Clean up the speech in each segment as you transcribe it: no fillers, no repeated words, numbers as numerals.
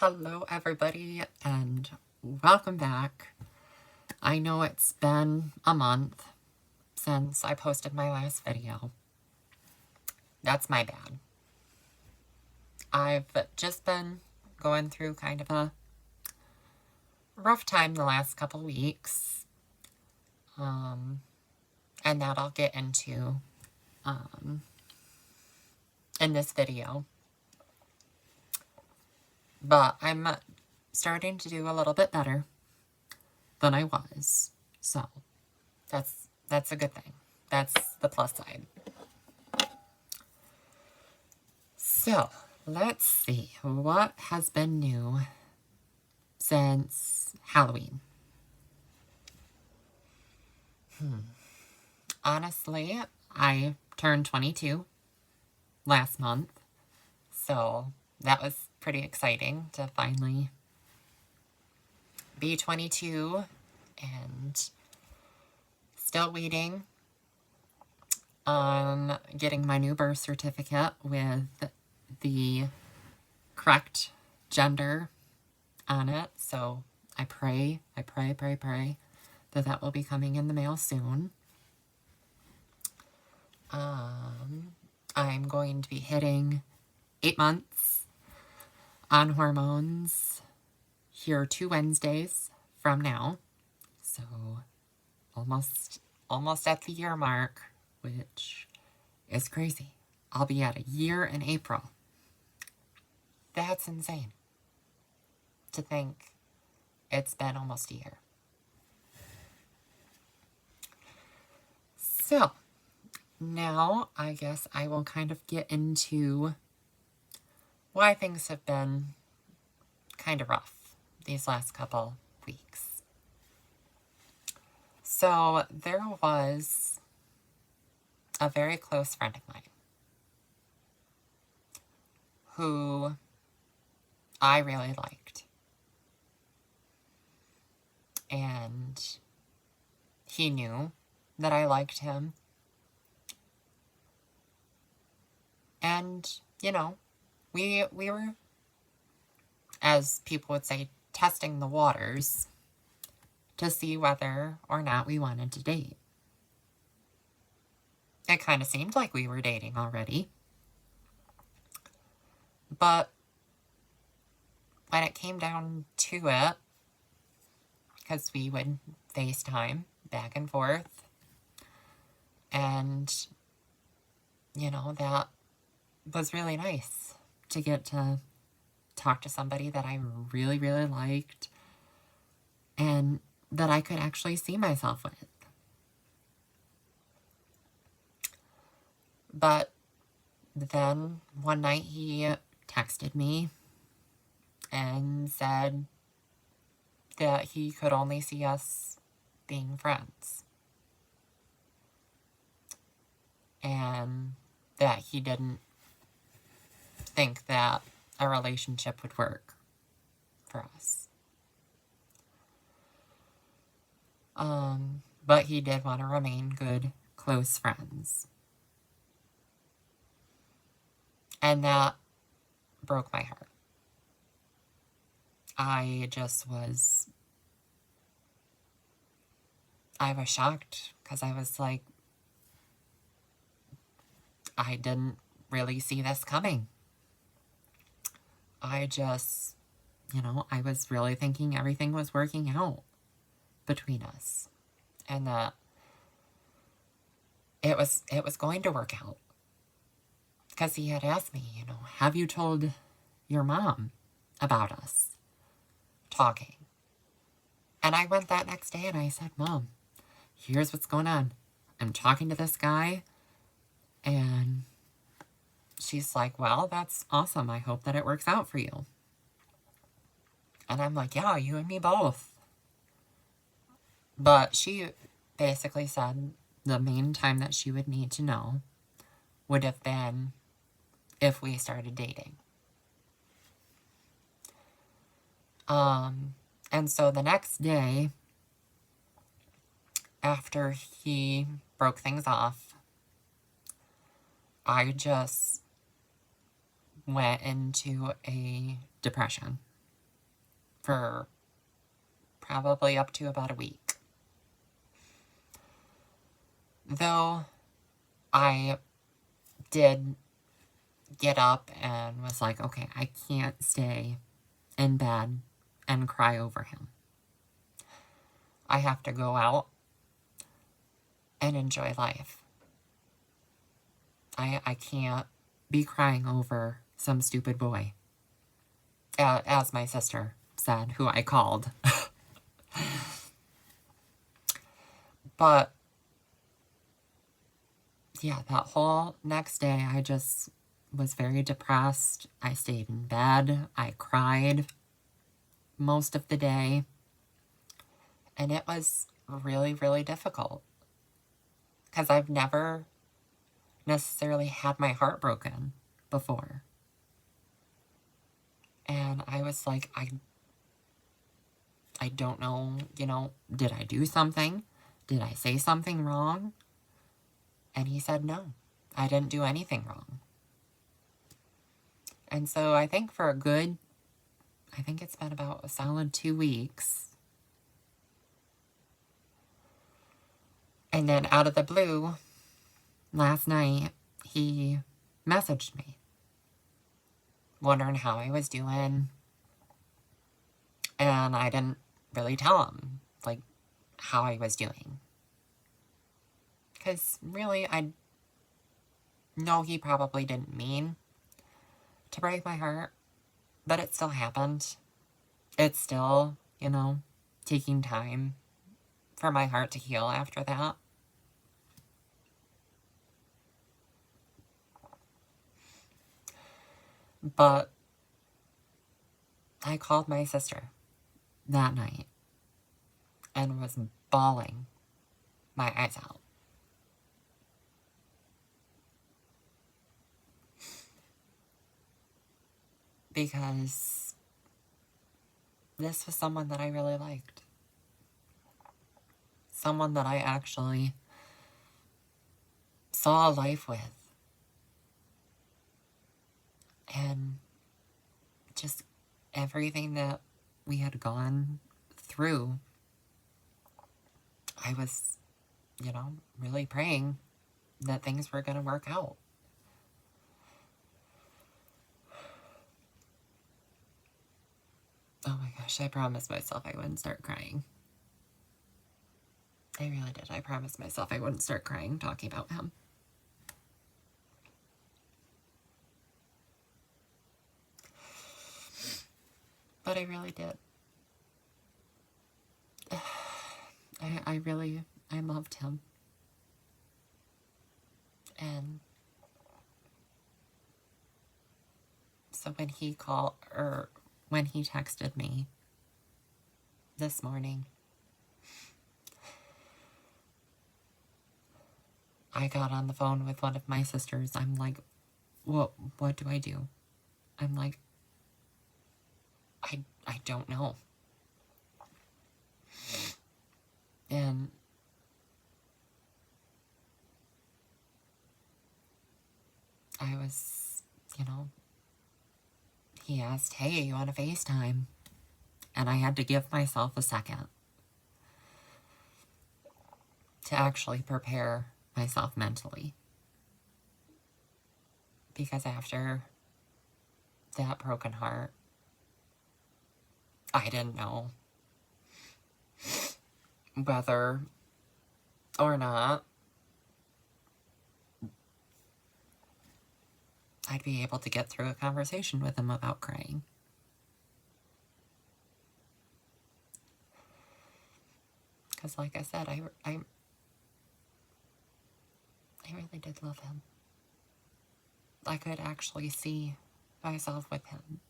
Hello everybody and welcome back. I know it's been a month since I posted my last video. That's my bad. I've just been going through kind of a rough time the last couple weeks. And that I'll get into in this video. But I'm starting to do a little bit better than I was. So that's a good thing. That's the plus side. So let's see what has been new since Halloween. Honestly, I turned 22 last month, so that was pretty exciting to finally be 22 and still waiting on getting my new birth certificate with the correct gender on it. So I pray that that will be coming in the mail soon. I'm going to be hitting 8 months on hormones here 2 Wednesdays from now. So almost at the year mark, which is crazy. I'll be at a year in April. That's insane to think it's been almost a year. So now I guess I will kind of get into why things have been kind of rough these last couple weeks. So there was a very close friend of mine who I really liked. And he knew that I liked him. And, you know, we were, as people would say, testing the waters to see whether or not we wanted to date. It kind of seemed like we were dating already. But when it came down to it, because we would FaceTime back and forth, and, you know, that was really nice to get to talk to somebody that I really, really liked and that I could actually see myself with. But then one night he texted me and said that he could only see us being friends. And that he didn't think that a relationship would work for us. But he did want to remain good, close friends. And that broke my heart. I was shocked because I was like, I didn't really see this coming. I just, you know, I was really thinking everything was working out between us and that it was going to work out. Because he had asked me, you know, have you told your mom about us talking? And I went that next day and I said, Mom, here's what's going on. I'm talking to this guy. And she's like, well, that's awesome. I hope that it works out for you. And I'm like, yeah, you and me both. But she basically said the main time that she would need to know would have been if we started dating. And so the next day, after he broke things off, I just went into a depression. for probably up to about a week. Though I did get up and was like, okay, I can't stay in bed and cry over him. I have to go out and enjoy life. I can't be crying over some stupid boy. As my sister said, who I called. But, yeah, that whole next day, I just was very depressed. I stayed in bed. I cried most of the day. And it was really, really difficult. Because I've never necessarily had my heart broken before. And I was like, I don't know, did I do something? Did I say something wrong? And he said, no, I didn't do anything wrong. And so I think it's been about a solid 2 weeks. And then out of the blue, last night, he messaged me, wondering how I was doing. And I didn't really tell him, how I was doing. Because really, I know he probably didn't mean to break my heart, but it still happened. It's still, taking time for my heart to heal after that. But I called my sister that night and was bawling my eyes out. Because this was someone that I really liked. Someone that I actually saw a life with. And just everything that we had gone through, I was, really praying that things were going to work out. Oh my gosh, I promised myself I wouldn't start crying. I really did. I promised myself I wouldn't start crying talking about him. But I really did. I loved him. And so when he texted me this morning, I got on the phone with one of my sisters. I'm like, what do I do? I'm like, I don't know. And I was, he asked, hey, you want to FaceTime? And I had to give myself a second to actually prepare myself mentally. Because after that broken heart, I didn't know whether or not I'd be able to get through a conversation with him without crying. Because like I said, I really did love him. I could actually see myself with him.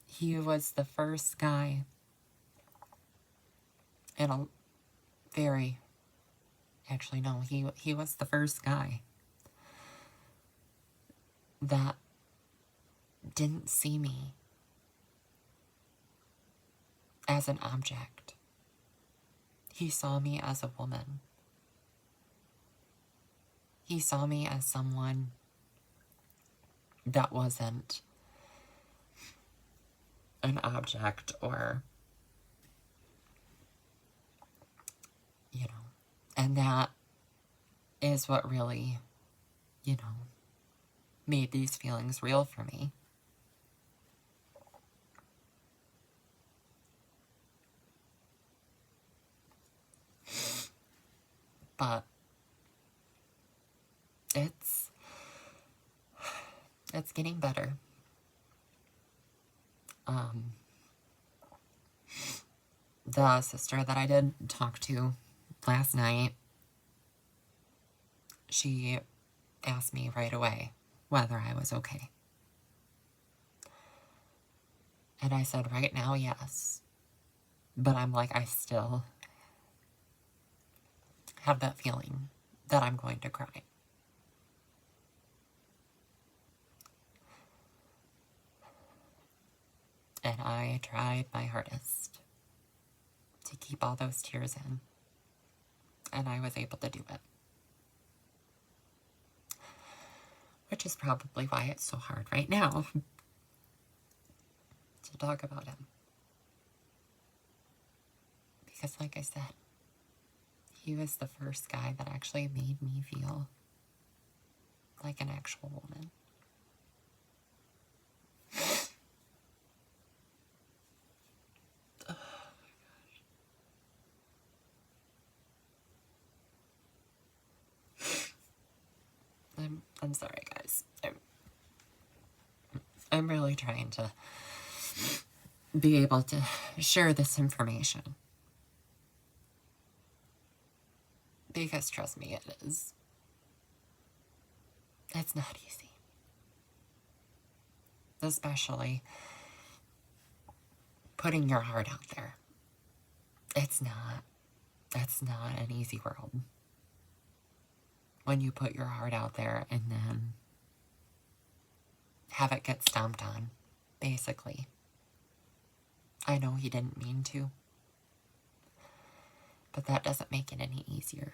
He was the first guy in a very... Actually, no, he was the first guy that didn't see me as an object. He saw me as a woman. He saw me as someone that wasn't an object or And that is what really, made these feelings real for me. But it's getting better. The sister that I did talk to last night, she asked me right away whether I was okay. And I said, right now, yes. But I'm like, I still have that feeling that I'm going to cry. And I tried my hardest to keep all those tears in. And I was able to do it. Which is probably why it's so hard right now to talk about him. Because like I said, he was the first guy that actually made me feel like an actual woman. Oh my gosh. I'm sorry, guys. I'm really trying to be able to share this information. Because trust me, it is. It's not easy. Especially putting your heart out there. It's not an easy world. When you put your heart out there and then have it get stomped on, basically. I know he didn't mean to, but that doesn't make it any easier.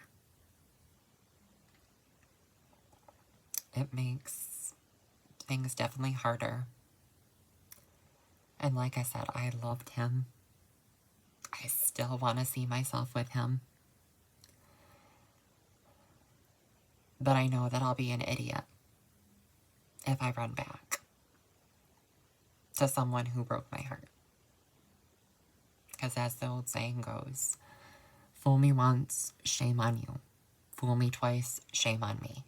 It makes things definitely harder. And like I said, I loved him. I still want to see myself with him. But I know that I'll be an idiot if I run back to someone who broke my heart. Because as the old saying goes, fool me once, shame on you. Fool me twice, shame on me.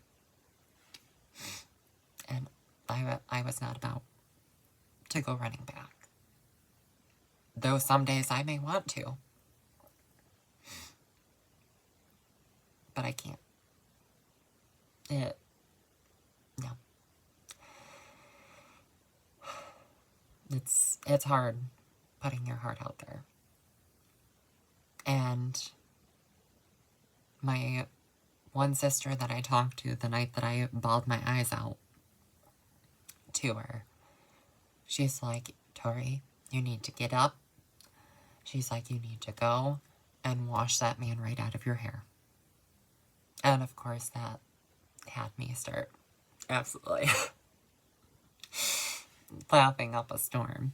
And I was not about to go running back. Though some days I may want to. But I can't. No. It's hard putting your heart out there. And my one sister that I talked to the night that I bawled my eyes out to her, she's like, Tori, you need to get up. She's like, you need to go and wash that man right out of your hair. And of course that had me start absolutely laughing up a storm.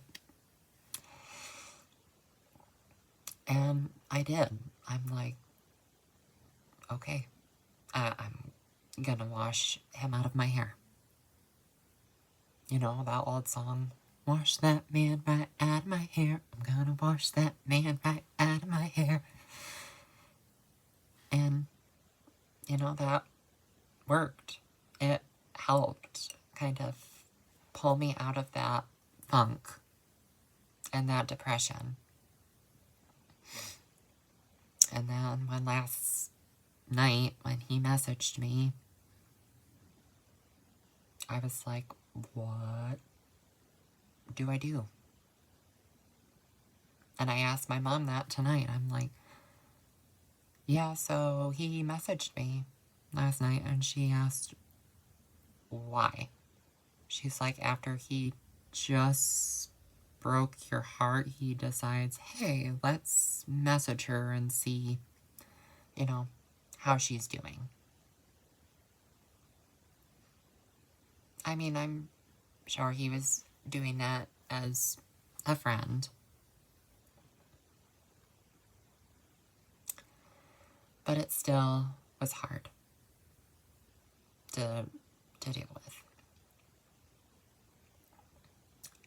And I did. I'm like, okay, I'm gonna wash him out of my hair. You know, that old song, wash that man right out of my hair. I'm gonna wash that man right out of my hair. And, you know, that worked. It helped kind of pull me out of that funk and that depression. And then when last night, when he messaged me, I was like, what do I do? And I asked my mom that tonight. I'm like, yeah, so he messaged me last night and she asked why. She's like, after he just broke your heart, he decides, hey, let's message her and see, you know, how she's doing. I mean, I'm sure he was doing that as a friend. But it still was hard to deal with.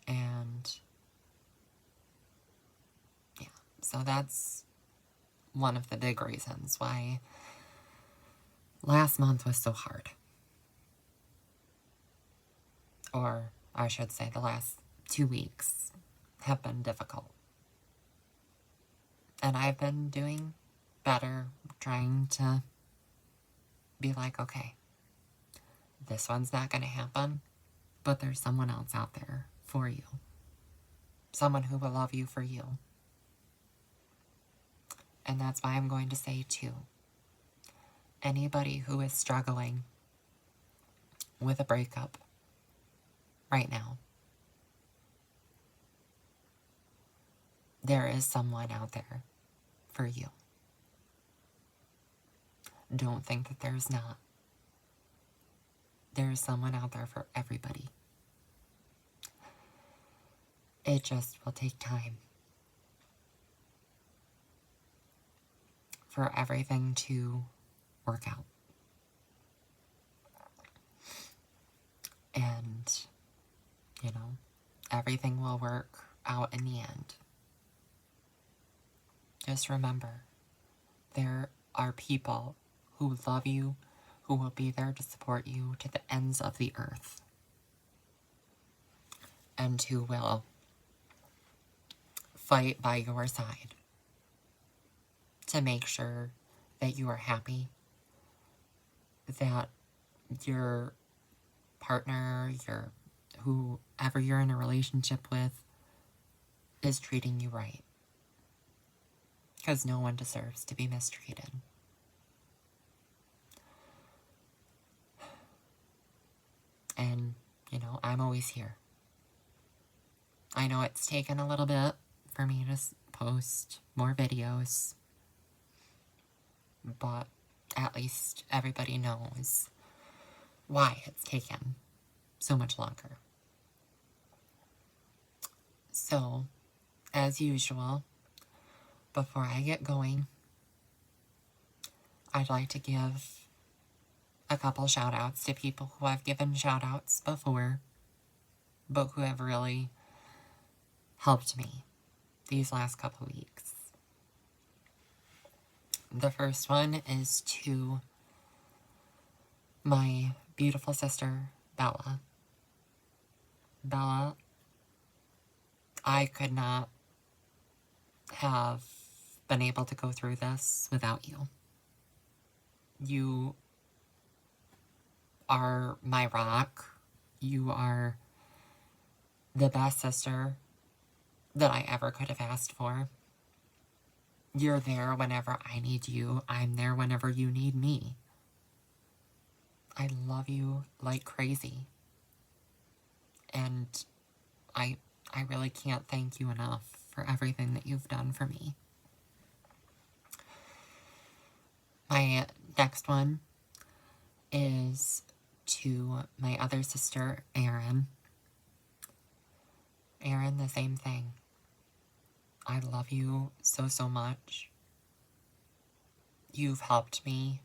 And yeah, so that's one of the big reasons why last month was so hard. Or I should say the last 2 weeks have been difficult. And I've been doing better, trying to be like, okay, this one's not going to happen, but there's someone else out there for you. Someone who will love you for you. And that's why I'm going to say, too, anybody who is struggling with a breakup right now, there is someone out there for you. Don't think that there's not. There is someone out there for everybody. It just will take time for everything to work out. And, you know, everything will work out in the end. Just remember, there are people who love you, who will be there to support you to the ends of the earth, and who will fight by your side to make sure that you are happy, that your partner, whoever you're in a relationship with, is treating you right. Because no one deserves to be mistreated. And, you know, I'm always here. I know it's taken a little bit for me to post more videos, but at least everybody knows why it's taken so much longer. So, as usual, before I get going, I'd like to give a couple shout outs to people who I've given shout outs before, but who have really helped me these last couple weeks. The first one is to my beautiful sister, Bella. Bella, I could not have been able to go through this without you. You are my rock. You are the best sister that I ever could have asked for. You're there whenever I need you. I'm there whenever you need me. I love you like crazy. And I really can't thank you enough for everything that you've done for me. My next one is to my other sister, Erin. Erin, the same thing. I love you so, so much. You've helped me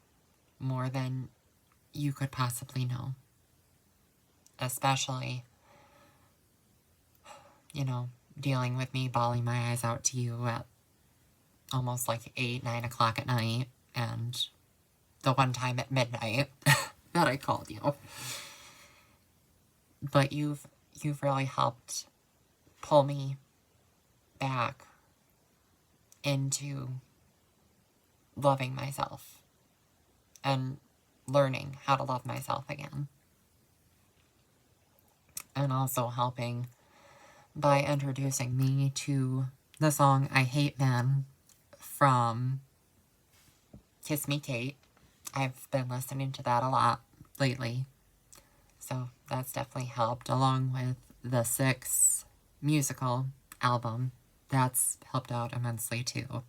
more than you could possibly know. Especially, you know, dealing with me bawling my eyes out to you at almost like 8, 9 o'clock at night, and the one time at midnight that I called you. But you've really helped pull me back into loving myself and learning how to love myself again. And also helping by introducing me to the song I Hate Men from Kiss Me Kate. I've been listening to that a lot lately. So that's definitely helped, along with the 6 musical album. That's helped out immensely too.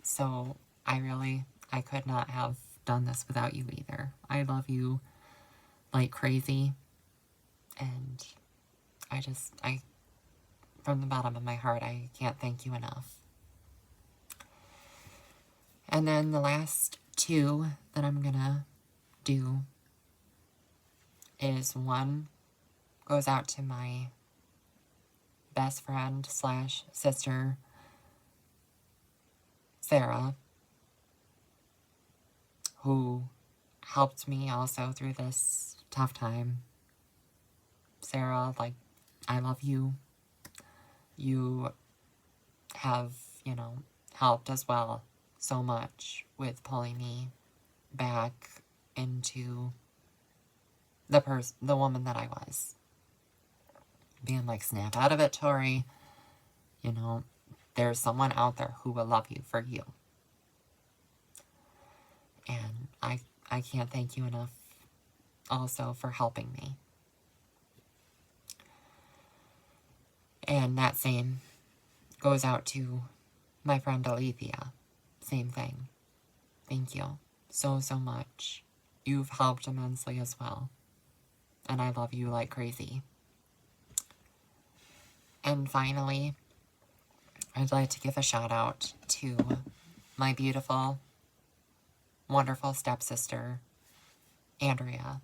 So I could not have done this without you either. I love you like crazy. And from the bottom of my heart, I can't thank you enough. And then the last two that I'm gonna do is one goes out to my best friend slash sister, Sarah, who helped me also through this tough time. Sarah, like, I love you. You have, helped as well so much with pulling me back into the woman that I was. Being like, snap out of it, Tori. There's someone out there who will love you for you. And I can't thank you enough also for helping me. And that same goes out to my friend Alethea. Same thing. Thank you so, so much. You've helped immensely as well. And I love you like crazy. And finally, I'd like to give a shout out to my beautiful, wonderful stepsister, Andrea.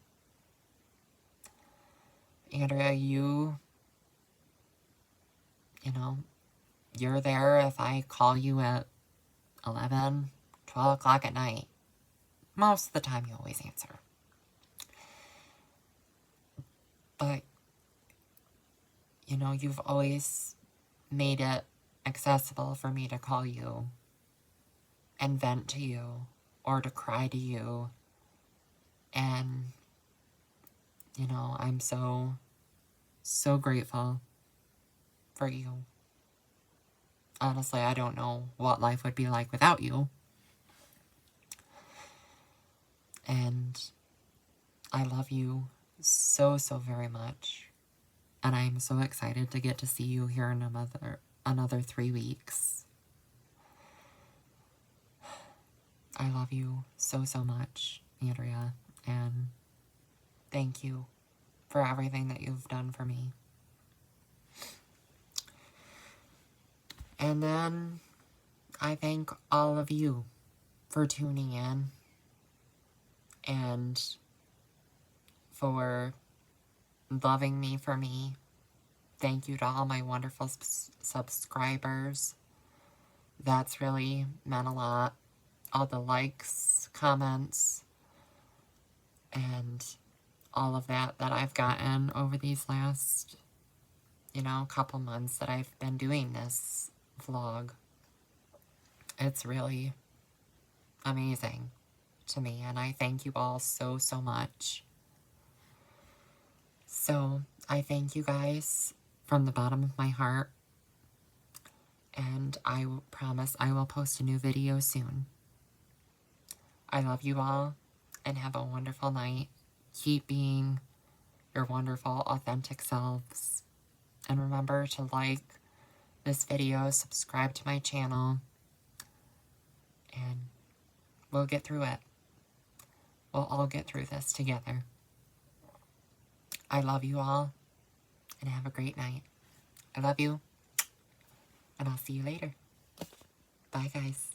Andrea, you're there if I call you at 11, 12 o'clock at night. Most of the time you always answer. But, you've always made it accessible for me to call you and vent to you or to cry to you. And, I'm so, so grateful for you. Honestly, I don't know what life would be like without you. And I love you so, so very much. And I'm so excited to get to see you here in another 3 weeks. I love you so, so much, Andrea. And thank you for everything that you've done for me. And then I thank all of you for tuning in and for loving me for me. Thank you to all my wonderful subscribers. That's really meant a lot. All the likes, comments, and all of that I've gotten over these last, couple months that I've been doing this vlog. It's really amazing to me, and I thank you all so, so much. So, I thank you guys from the bottom of my heart, and I promise I will post a new video soon. I love you all, and have a wonderful night. Keep being your wonderful, authentic selves. And remember to like this video, subscribe to my channel, and we'll get through it. We'll all get through this together. I love you all, and have a great night. I love you, and I'll see you later. Bye, guys.